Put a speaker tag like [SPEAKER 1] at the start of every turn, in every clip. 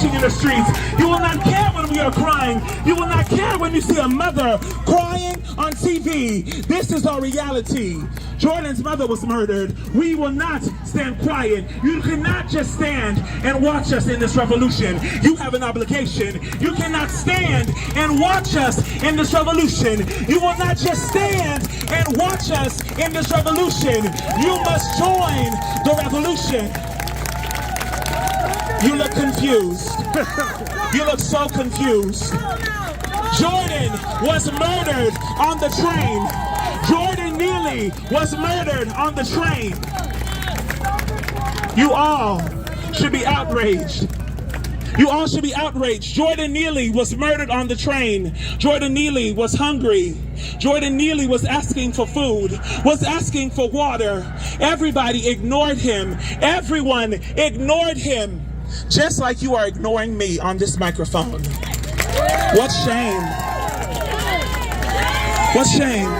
[SPEAKER 1] in the streets. You will not care when we are crying. You will not care when you see a mother crying on TV. This is our reality. Jordan's mother was murdered. We will not stand quiet. You cannot just stand and watch us in this revolution. You have an obligation. You cannot stand and watch us in this revolution. You will not just stand and watch us in this revolution. You must join the revolution. You look confused. You look so confused. Jordan was murdered on the train. Jordan Neely was murdered on the train. You all should be outraged. You all should be outraged. Jordan Neely was murdered on the train. Jordan Neely was hungry. Jordan Neely was asking for food, was asking for water. Everybody ignored him. Everyone ignored him. Just like you are ignoring me on this microphone. What shame. What shame.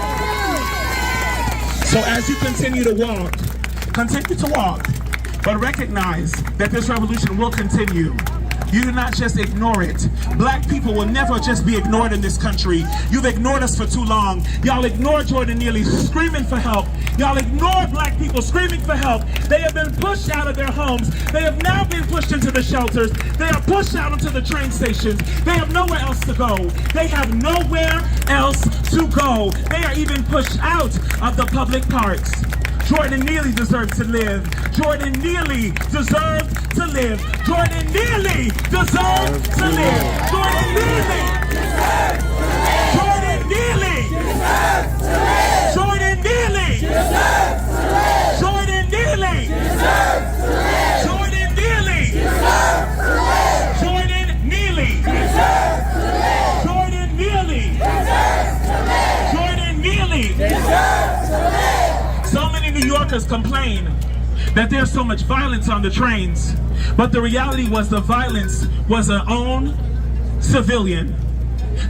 [SPEAKER 1] So as you continue to walk, but recognize that this revolution will continue. You do not just ignore it. Black people will never just be ignored in this country. You've ignored us for too long. Y'all ignored Jordan Neely screaming for help. Y'all ignored black people screaming for help. They have been pushed out of their homes. They have now been pushed into the shelters. They are pushed out into the train stations. They have nowhere else to go. They have nowhere else to go. They are even pushed out of the public parks. Jordan Neely deserved to live. Jordan Neely deserved to live. Jordan Neely deserved to live. Jordan Neely deserved to live. Jordan Neely deserved to live. Jordan Neely deserved to live. Jordan Neely deserved to live. Jordan Neely deserved to live. Jordan Neely deserved to live. Jordan Neely deserved to live. Jordan Neely deserved to live. So many New Yorkers complain that there's so much violence on the trains, but the reality was the violence was an own civilian.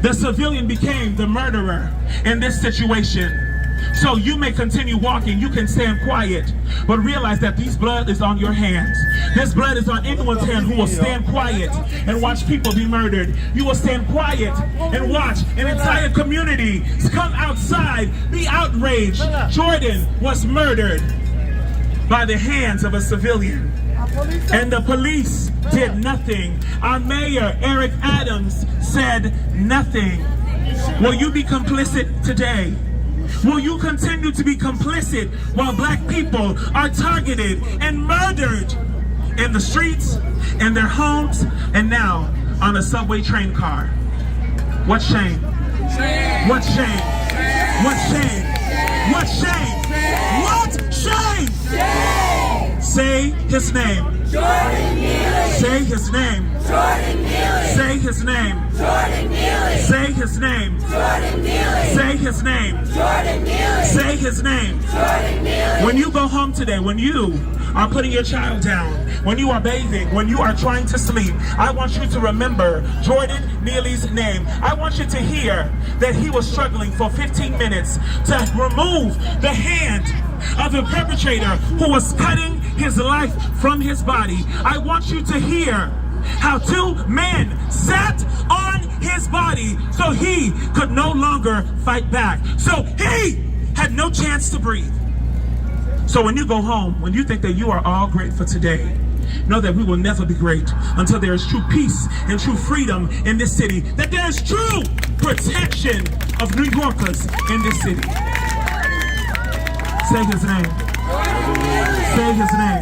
[SPEAKER 1] The civilian became the murderer in this situation. So you may continue walking, you can stand quiet, but realize that this blood is on your hands. This blood is on anyone's hand who will stand quiet and watch people be murdered. You will stand quiet and watch an entire community come outside, be outraged. Jordan was murdered by the hands of a civilian. And the police did nothing. Our mayor, Eric Adams, said nothing. Will you be complicit today? Will you continue to be complicit while black people are targeted and murdered in the streets, in their homes, and now on a subway train car? What shame. What shame. What shame. What shame. What shame. Say his name.
[SPEAKER 2] Jordan Neely.
[SPEAKER 1] Say his name.
[SPEAKER 2] Jordan Neely.
[SPEAKER 1] Say his name.
[SPEAKER 2] Jordan Neely.
[SPEAKER 1] Say his name.
[SPEAKER 2] Jordan Neely.
[SPEAKER 1] Say his name.
[SPEAKER 2] Jordan Neely.
[SPEAKER 1] Say his name.
[SPEAKER 2] Jordan Neely.
[SPEAKER 1] When you go home today, when you are putting your child down, when you are bathing, when you are trying to sleep, I want you to remember Jordan Neely's name. I want you to hear that he was struggling for 15 minutes to remove the hand of the perpetrator who was cutting his life from his body. I want you to hear how two men sat on his body so he could no longer fight back. So he had no chance to breathe. So when you go home, when you think that you are all great for today, know that we will never be great until there is true peace and true freedom in this city, that there is true protection of New Yorkers in this city. Say his name. Say his name.